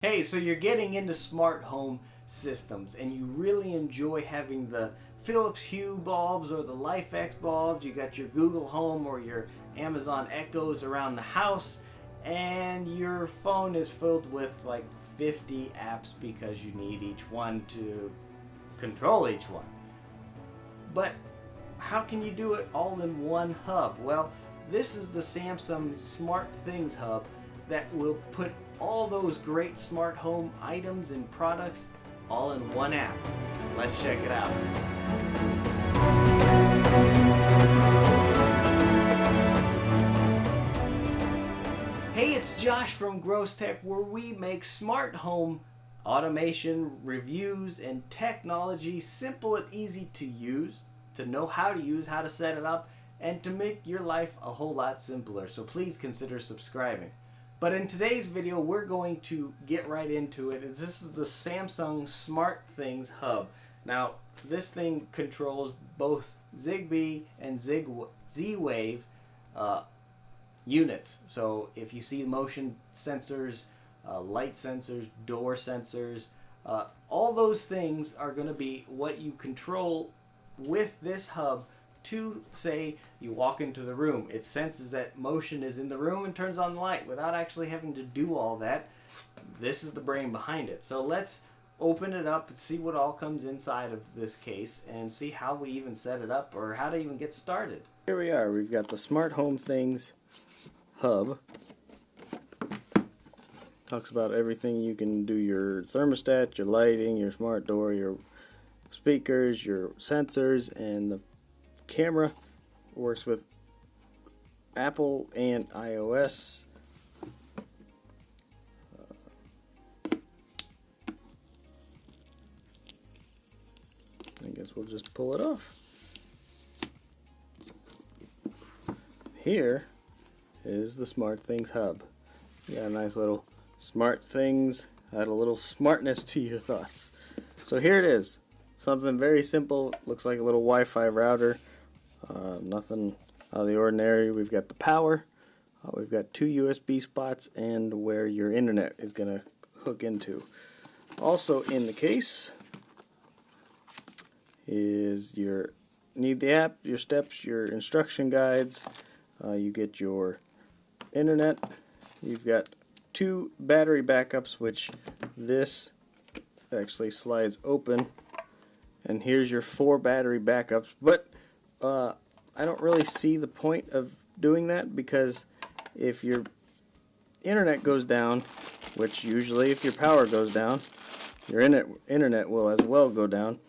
Hey, so you're getting into smart home systems and you really enjoy having the Philips Hue bulbs or the LifeX bulbs. You got your Google Home or your Amazon Echoes around the house, and your phone is filled with like 50 apps because you need each one to control each one. But how can you do it all in one hub? Well, this is the Samsung SmartThings hub that will put all those great smart home items and products all in one app. Let's check it out. Hey, it's Josh from Gross Tech, where we make smart home automation, reviews, and technology simple and easy to use, to know how to use, how to set it up, and to make your life a whole lot simpler. So please consider subscribing. But in today's video, we're going to get right into it. This is the Samsung SmartThings hub. Now, this thing controls both Zigbee and Z-Wave units. So if you see motion sensors, light sensors, door sensors, all those things are going to be what you control with this hub. To say you walk into the room, it senses that motion is in the room and turns on the light without actually having to do all that. This is the brain behind it. So let's open it up and see what all comes inside of this case and see how we even set it up or how to even get started. Here we are. We've got the Smart Home Things hub. Talks about everything you can do: your thermostat, your lighting, your smart door, your speakers, your sensors, and the camera. Works with Apple and iOS. I guess we'll just pull it off. Here is the SmartThings hub. You got a nice little SmartThings, add a little smartness to your thoughts. So here it is. Something very simple. Looks like a little Wi-Fi router. Nothing out of the ordinary. We've got the power. We've got 2 USB spots and where your internet is going to hook into. Also in the case is your need the app, your steps, your instruction guides. You get your internet. You've got 2 battery backups, which this actually slides open. And here's your 4 battery backups. But I don't really see the point of doing that, because if your internet goes down, which usually if your power goes down, your internet will as well go down.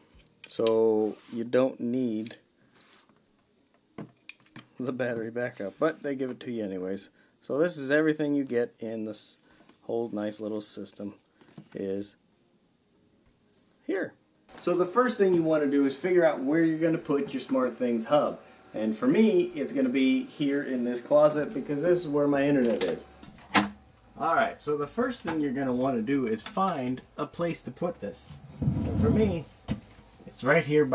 So you don't need the battery backup, but they give it to you anyways. So this is everything you get in this whole nice little system is here. So the first thing you want to do is figure out where you're going to put your SmartThings hub. And for me, it's going to be here in this closet because this is where my internet is. Alright, so the first thing you're going to want to do is find a place to put this. And for me, it's right here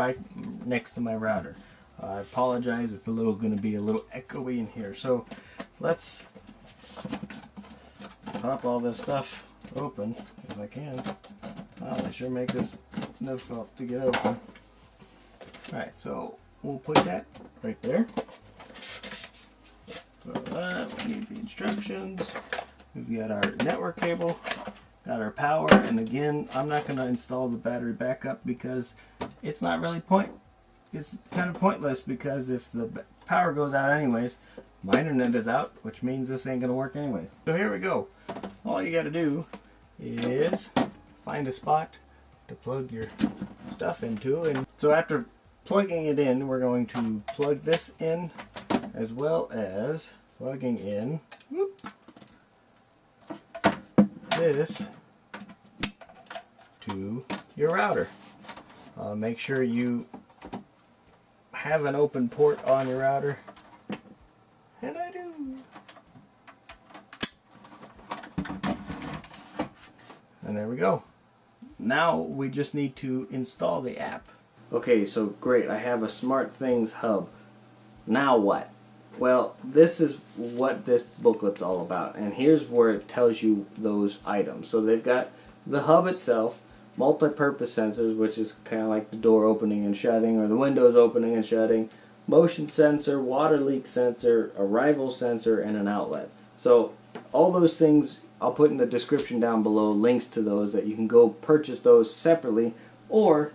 next to my router. I apologize, it's going to be a little echoey in here. So let's pop all this stuff open if I can. Oh, they sure make this difficult to get open. Alright, so we'll put that right there. So that, we need the instructions. We've got our network cable, got our power, and again, I'm not going to install the battery backup because it's not really it's kind of pointless, because if the power goes out anyways, my internet is out, which means this ain't going to work anyways. So here we go. All you got to do is find a spot to plug your stuff into, and so after plugging it in, we're going to plug this in as well as plugging in this to your router. Make sure you have an open port on your router, and I do. And there we go. Now we just need to install the app. Okay, so great, I have a SmartThings hub. Now what? Well, this is what this booklet's all about, and here's where it tells you those items. So they've got the hub itself, multi-purpose sensors, which is kind of like the door opening and shutting, or the windows opening and shutting, motion sensor, water leak sensor, arrival sensor, and an outlet. So all those things I'll put in the description down below, links to those that you can go purchase those separately, or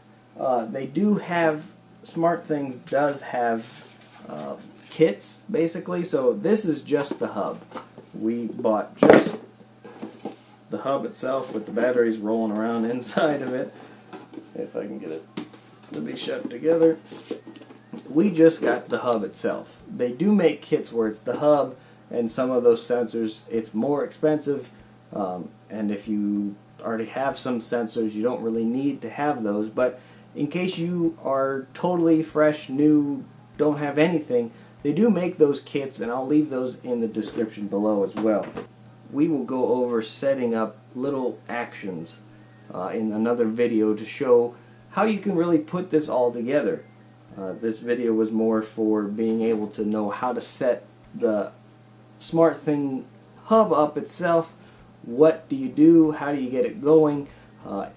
they do have, SmartThings does have kits basically. So this is just the hub. We bought just the hub itself with the batteries rolling around inside of it. If I can get it to be shut together. We just got the hub itself. They do make kits where it's the hub and some of those sensors. It's more expensive, and if you already have some sensors, you don't really need to have those. But in case you are totally fresh, new, don't have anything, they do make those kits, and I'll leave those in the description below as well. We will go over setting up little actions in another video to show how you can really put this all together. This video was more for being able to know how to set the SmartThing hub up itself. What do you do? How do you get it going?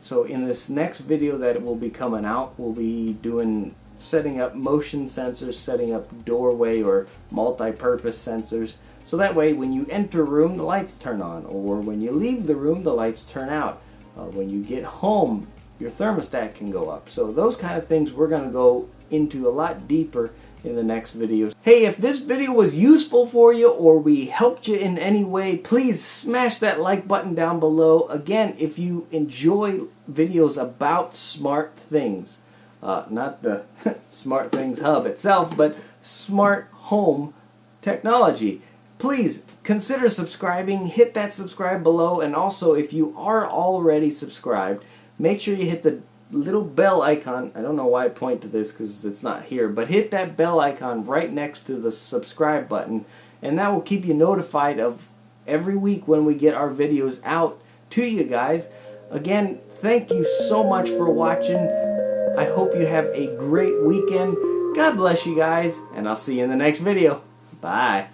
So in this next video that will be coming out, we'll be doing setting up motion sensors, setting up doorway or multi-purpose sensors, so that way when you enter a room the lights turn on, or when you leave the room the lights turn out. When you get home your thermostat can go up. So those kind of things we're going to go into a lot deeper in the next videos. Hey, if this video was useful for you or we helped you in any way, please smash that like button down below. Again, if you enjoy videos about SmartThings, not the SmartThings hub itself, but smart home technology, please consider subscribing. Hit that subscribe below, and also if you are already subscribed, make sure you hit the little bell icon. I don't know why I point to this because it's not here, but hit that bell icon right next to the subscribe button, and that will keep you notified of every week when we get our videos out to you guys. Again, thank you so much for watching. I hope you have a great weekend. God bless you guys, and I'll see you in the next video. Bye.